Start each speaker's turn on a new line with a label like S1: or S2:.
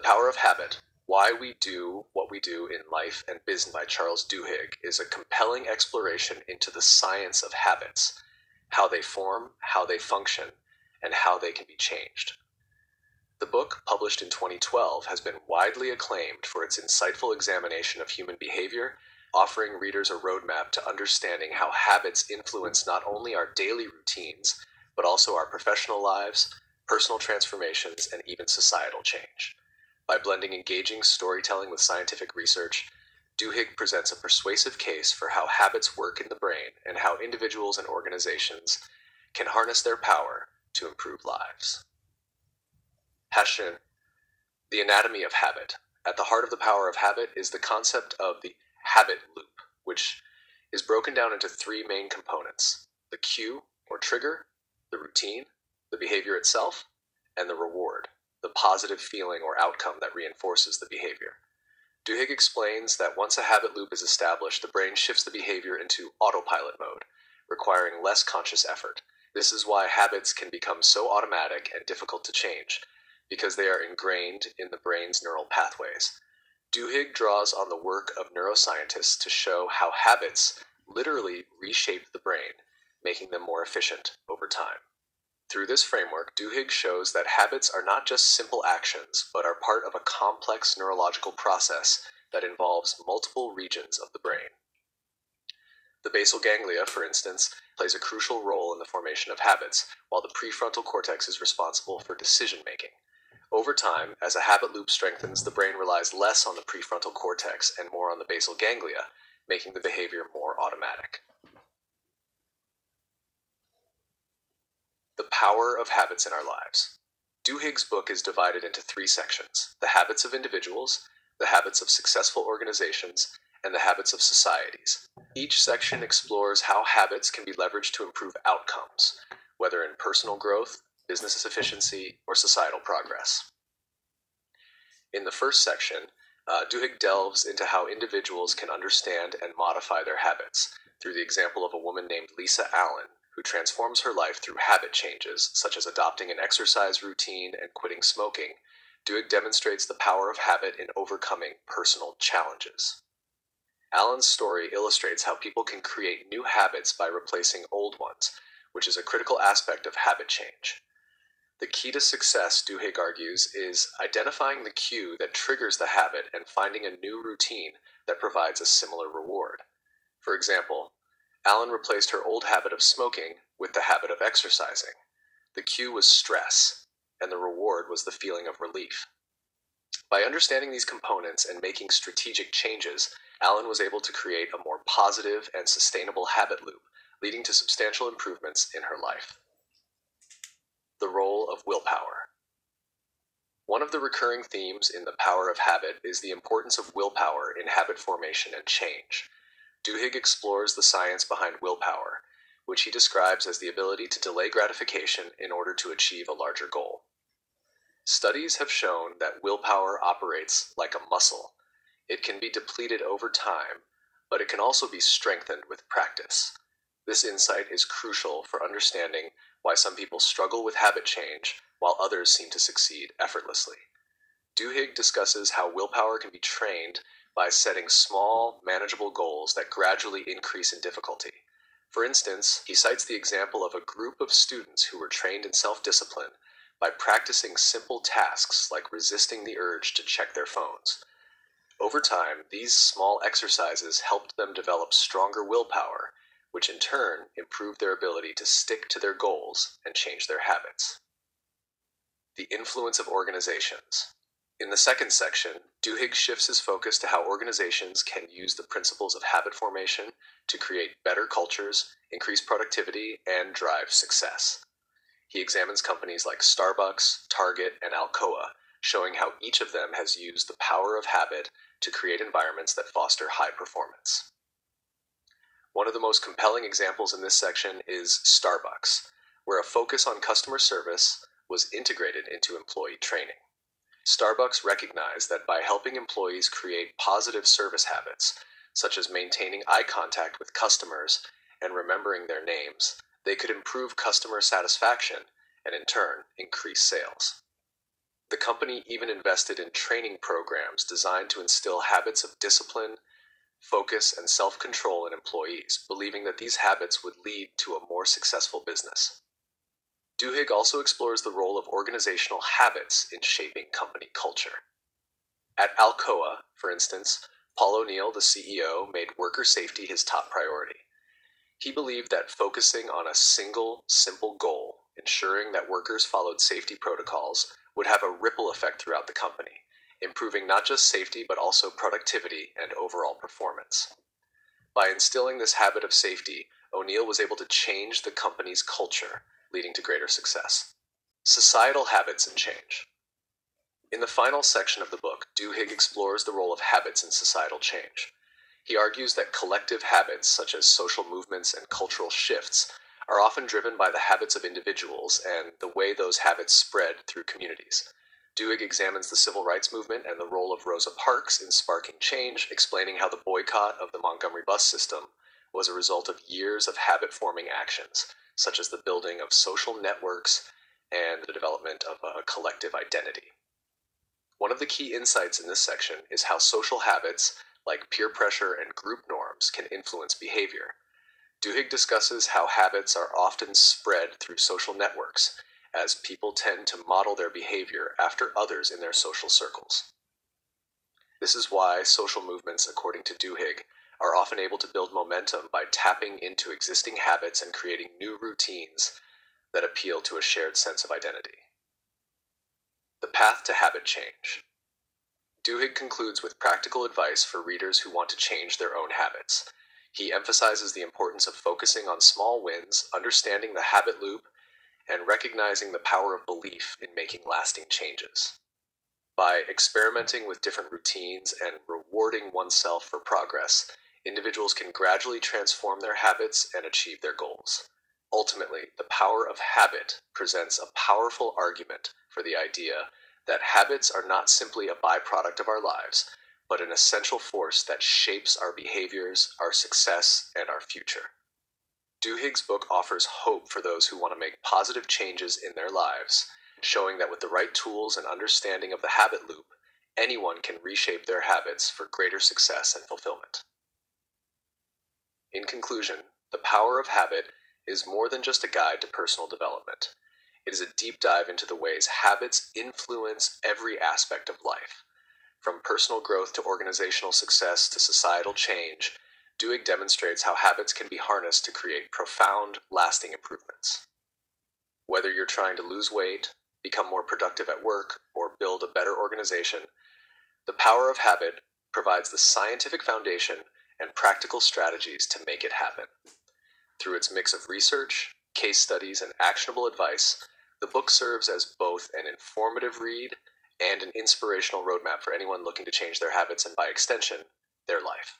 S1: Power of Habit: Why We Do What We Do in Life and Business by Charles Duhigg is a compelling exploration into the science of habits, how they form, how they function, and how they can be changed. The book, published in 2012, has been widely acclaimed for its insightful examination of human behavior, offering readers a roadmap to understanding how habits influence not only our daily routines, but also our professional lives, personal transformations, and even societal change. By blending engaging storytelling with scientific research, Duhigg presents a persuasive case for how habits work in the brain and how individuals and organizations can harness their power to improve lives. Passion: The Anatomy of Habit. At the heart of the power of habit is the concept of the habit loop, which is broken down into three main components: the cue or trigger, the routine, the behavior itself, and the reward, the positive feeling or outcome that reinforces the behavior. Duhigg explains that once a habit loop is established, the brain shifts the behavior into autopilot mode, requiring less conscious effort. This is why habits can become so automatic and difficult to change, because they are ingrained in the brain's neural pathways. Duhigg draws on the work of neuroscientists to show how habits literally reshape the brain, making them more efficient over time. Through this framework, Duhigg shows that habits are not just simple actions, but are part of a complex neurological process that involves multiple regions of the brain. The basal ganglia, for instance, plays a crucial role in the formation of habits, while the prefrontal cortex is responsible for decision-making. Over time, as a habit loop strengthens, the brain relies less on the prefrontal cortex and more on the basal ganglia, making the behavior more automatic. The power of habits in our lives. Duhigg's book is divided into three sections: the habits of individuals, the habits of successful organizations, and the habits of societies. Each section explores how habits can be leveraged to improve outcomes, whether in personal growth, business efficiency, or societal progress. In the first section, Duhigg delves into how individuals can understand and modify their habits through the example of a woman named Lisa Allen, who transforms her life through habit changes, such as adopting an exercise routine and quitting smoking. Duhigg demonstrates the power of habit in overcoming personal challenges. Allen's story illustrates how people can create new habits by replacing old ones, which is a critical aspect of habit change. The key to success, Duhigg argues, is identifying the cue that triggers the habit and finding a new routine that provides a similar reward. For example, Allen replaced her old habit of smoking with the habit of exercising. The cue was stress, and the reward was the feeling of relief. By understanding these components and making strategic changes, Allen was able to create a more positive and sustainable habit loop, leading to substantial improvements in her life. The role of willpower. One of the recurring themes in The Power of Habit is the importance of willpower in habit formation and change. Duhigg explores the science behind willpower, which he describes as the ability to delay gratification in order to achieve a larger goal. Studies have shown that willpower operates like a muscle. It can be depleted over time, but it can also be strengthened with practice. This insight is crucial for understanding why some people struggle with habit change while others seem to succeed effortlessly. Duhigg discusses how willpower can be trained by setting small, manageable goals that gradually increase in difficulty. For instance, he cites the example of a group of students who were trained in self-discipline by practicing simple tasks like resisting the urge to check their phones. Over time, these small exercises helped them develop stronger willpower, which in turn improved their ability to stick to their goals and change their habits. The influence of organizations. In the second section, Duhigg shifts his focus to how organizations can use the principles of habit formation to create better cultures, increase productivity, and drive success. He examines companies like Starbucks, Target, and Alcoa, showing how each of them has used the power of habit to create environments that foster high performance. One of the most compelling examples in this section is Starbucks, where a focus on customer service was integrated into employee training. Starbucks recognized that by helping employees create positive service habits, such as maintaining eye contact with customers and remembering their names, they could improve customer satisfaction and in turn increase sales. The company even invested in training programs designed to instill habits of discipline, focus, and self-control in employees, believing that these habits would lead to a more successful business. Duhigg also explores the role of organizational habits in shaping company culture. At Alcoa, for instance, Paul O'Neill, the CEO, made worker safety his top priority. He believed that focusing on a single, simple goal, ensuring that workers followed safety protocols, would have a ripple effect throughout the company, improving not just safety but also productivity and overall performance. By instilling this habit of safety, O'Neill was able to change the company's culture, leading to greater success. Societal habits and change. In the final section of the book, Duhigg explores the role of habits in societal change. He argues that collective habits, such as social movements and cultural shifts, are often driven by the habits of individuals and the way those habits spread through communities. Duhigg examines the civil rights movement and the role of Rosa Parks in sparking change, explaining how the boycott of the Montgomery bus system was a result of years of habit-forming actions, such as the building of social networks and the development of a collective identity. One of the key insights in this section is how social habits, like peer pressure and group norms, can influence behavior. Duhigg discusses how habits are often spread through social networks, as people tend to model their behavior after others in their social circles. This is why social movements, according to Duhigg, are often able to build momentum by tapping into existing habits and creating new routines that appeal to a shared sense of identity. The path to habit change. Duhigg concludes with practical advice for readers who want to change their own habits. He emphasizes the importance of focusing on small wins, understanding the habit loop, and recognizing the power of belief in making lasting changes. By experimenting with different routines and rewarding oneself for progress, individuals can gradually transform their habits and achieve their goals. Ultimately, the power of habit presents a powerful argument for the idea that habits are not simply a byproduct of our lives, but an essential force that shapes our behaviors, our success, and our future. Duhigg's book offers hope for those who want to make positive changes in their lives, showing that with the right tools and understanding of the habit loop, anyone can reshape their habits for greater success and fulfillment. In conclusion, the power of habit is more than just a guide to personal development. It is a deep dive into the ways habits influence every aspect of life. From personal growth to organizational success to societal change, Duhigg demonstrates how habits can be harnessed to create profound, lasting improvements. Whether you're trying to lose weight, become more productive at work, or build a better organization, the power of habit provides the scientific foundation and practical strategies to make it happen. Through its mix of research, case studies, and actionable advice, the book serves as both an informative read and an inspirational roadmap for anyone looking to change their habits and, by extension, their life.